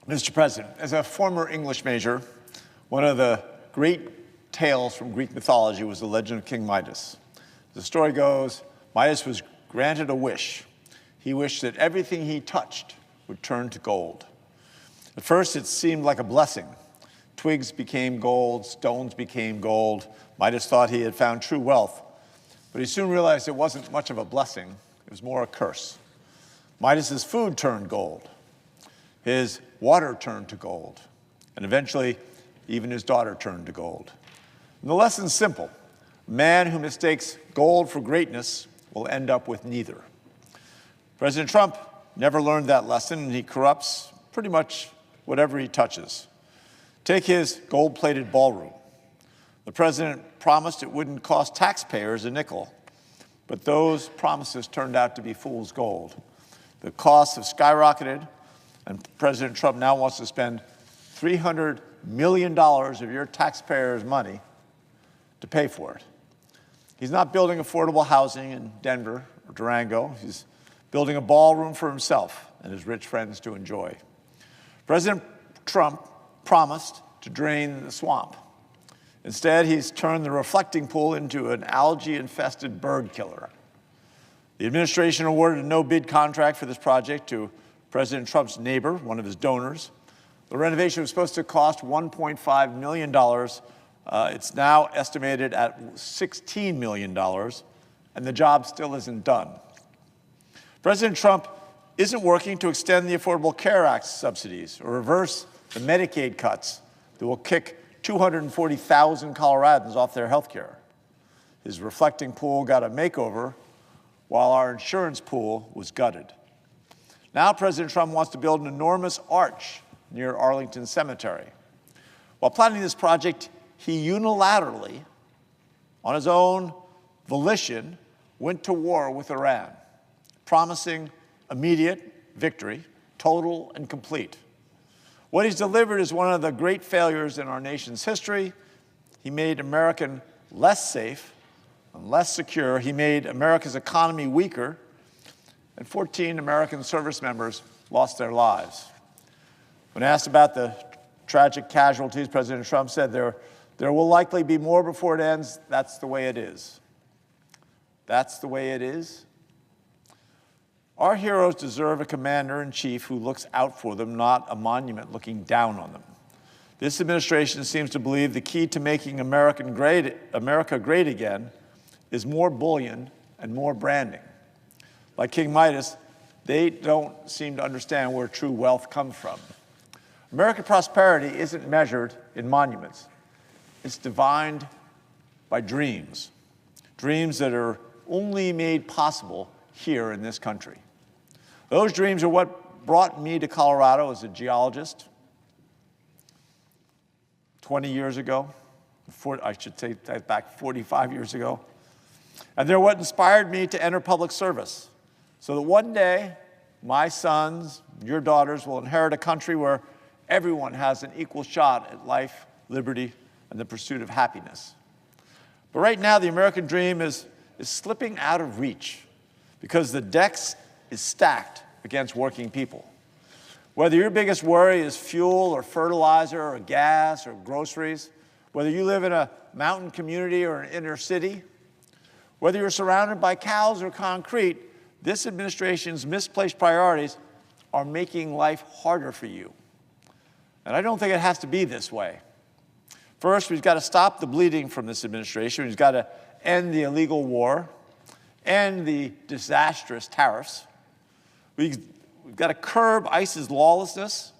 Mr. President, as a former English major, one of the great tales from Greek mythology was the legend of King Midas. The story goes, Midas was granted a wish. He wished that everything he touched would turn to gold. At first, it seemed like a blessing. Twigs became gold, stones became gold. Midas thought he had found true wealth, but he soon realized it wasn't much of a blessing. It was more a curse. Midas's food turned gold. His water turned to gold. And eventually, even his daughter turned to gold. And the lesson's simple. A man who mistakes gold for greatness will end up with neither. President Trump never learned that lesson, and he corrupts pretty much whatever he touches. Take his gold-plated ballroom. The president promised it wouldn't cost taxpayers a nickel, but those promises turned out to be fool's gold. The costs have skyrocketed, and President Trump now wants to spend $300 million of your taxpayers' money to pay for it. He's not building affordable housing in Denver or Durango. He's building a ballroom for himself and his rich friends to enjoy. President Trump promised to drain the swamp. Instead, he's turned the reflecting pool into an algae-infested bird killer. The administration awarded a no-bid contract for this project to President Trump's neighbor, one of his donors. The renovation was supposed to cost $1.5 million. It's now estimated at $16 million, and the job still isn't done. President Trump isn't working to extend the Affordable Care Act subsidies or reverse the Medicaid cuts that will kick 240,000 Coloradans off their health care. His reflecting pool got a makeover while our insurance pool was gutted. Now President Trump wants to build an enormous arch near Arlington Cemetery. While planning this project, he unilaterally, on his own volition, went to war with Iran, promising immediate victory, total and complete. What he's delivered is one of the great failures in our nation's history. He made America less safe and less secure. He made America's economy weaker, and 14 American service members lost their lives. When asked about the tragic casualties, President Trump said, there will likely be more before it ends. That's the way it is. That's the way it is. Our heroes deserve a commander-in-chief who looks out for them, not a monument looking down on them. This administration seems to believe the key to making America great again is more bullion and more branding. Like King Midas, they don't seem to understand where true wealth comes from. American prosperity isn't measured in monuments. It's defined by dreams, dreams that are only made possible here in this country. Those dreams are what brought me to Colorado as a geologist 20 years ago, I should say back 45 years ago. And they're what inspired me to enter public service, so that one day my sons, your daughters, will inherit a country where everyone has an equal shot at life, liberty, and the pursuit of happiness. But right now, the American dream is slipping out of reach because the deck is stacked against working people. Whether your biggest worry is fuel or fertilizer or gas or groceries, whether you live in a mountain community or an inner city, whether you're surrounded by cows or concrete, this administration's misplaced priorities are making life harder for you. And I don't think it has to be this way. First, we've got to stop the bleeding from this administration. We've got to end the illegal war, end the disastrous tariffs. We've got to curb ICE's lawlessness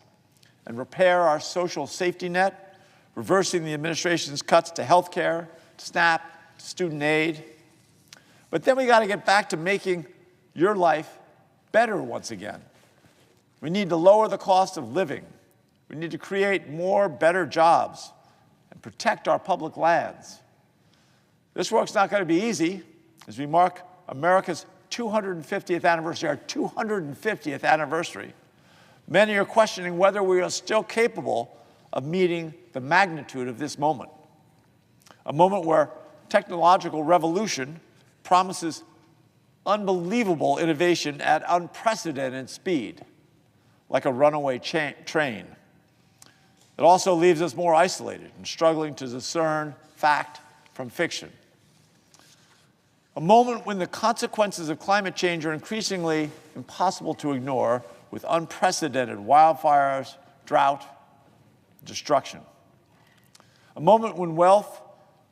and repair our social safety net, reversing the administration's cuts to health care, to SNAP, to student aid. But then we got to get back to making your life better once again. We need to lower the cost of living. We need to create more better jobs and protect our public lands. This work's not going to be easy as we mark America's 250th anniversary, our 250th anniversary. Many are questioning whether we are still capable of meeting the magnitude of this moment. A moment where technological revolution promises unbelievable innovation at unprecedented speed. like a runaway train. It also leaves us more isolated and struggling to discern fact from fiction. A moment when the consequences of climate change are increasingly impossible to ignore, with unprecedented wildfires, drought, destruction. A moment when wealth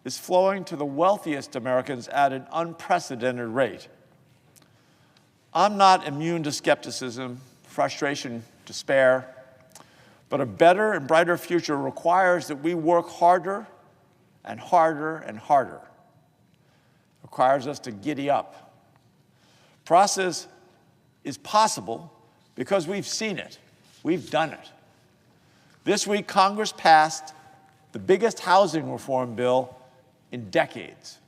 is flowing to the wealthiest Americans at an unprecedented rate. I'm not immune to skepticism, frustration, despair, but a better and brighter future requires that we work harder and harder and harder. It requires us to giddy up. Process is possible because we've seen it. We've done it. This week, Congress passed the biggest housing reform bill in decades.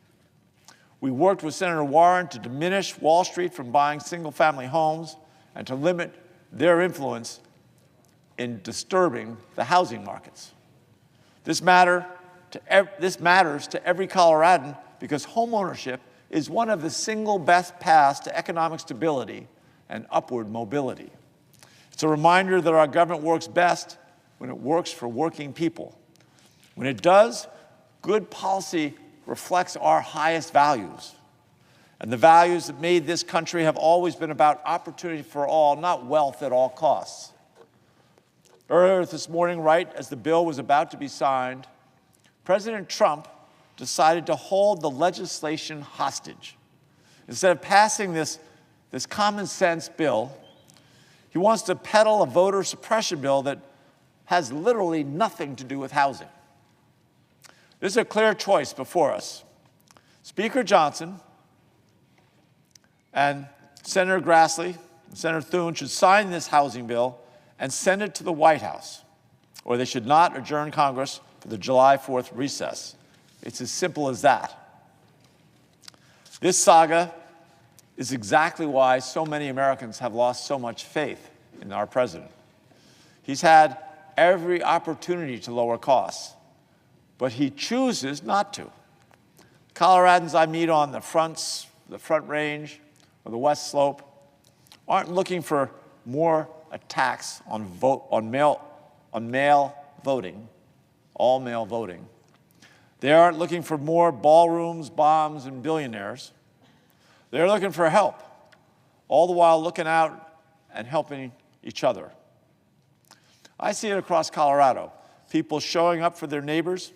We worked with Senator Warren to diminish Wall Street from buying single-family homes and to limit their influence in disturbing the housing markets. This matters to every Coloradan because homeownership is one of the single best paths to economic stability and upward mobility. It's a reminder that our government works best when it works for working people. When it does, good policy reflects our highest values. And the values that made this country have always been about opportunity for all, not wealth at all costs. Earlier this morning, right as the bill was about to be signed, President Trump decided to hold the legislation hostage. Instead of passing this common sense bill, he wants to peddle a voter suppression bill that has literally nothing to do with housing. There's a clear choice before us. Speaker Johnson and Senator Grassley and Senator Thune should sign this housing bill and send it to the White House, or they should not adjourn Congress for the July 4th recess. It's as simple as that. This saga is exactly why so many Americans have lost so much faith in our president. He's had every opportunity to lower costs, but he chooses not to. Coloradans I meet on the Front Range or the West Slope aren't looking for more attacks on mail voting, all mail voting. They aren't looking for more ballrooms, bombs, and billionaires. They're looking for help, all the while looking out and helping each other. I see it across Colorado. People showing up for their neighbors,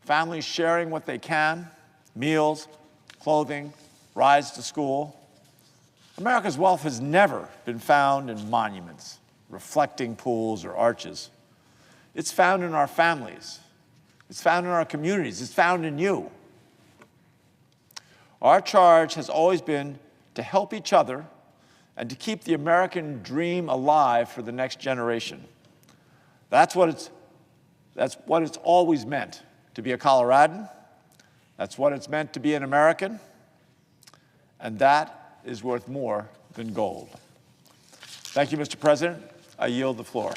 families sharing what they can, meals, clothing, rides to school. America's wealth has never been found in monuments, reflecting pools, or arches. It's found in our families. It's found in our communities. It's found in you. Our charge has always been to help each other and to keep the American dream alive for the next generation. That's what it's always meant to be a Coloradan. That's what it's meant to be an American. And that is worth more than gold. Thank you, Mr. President. I yield the floor.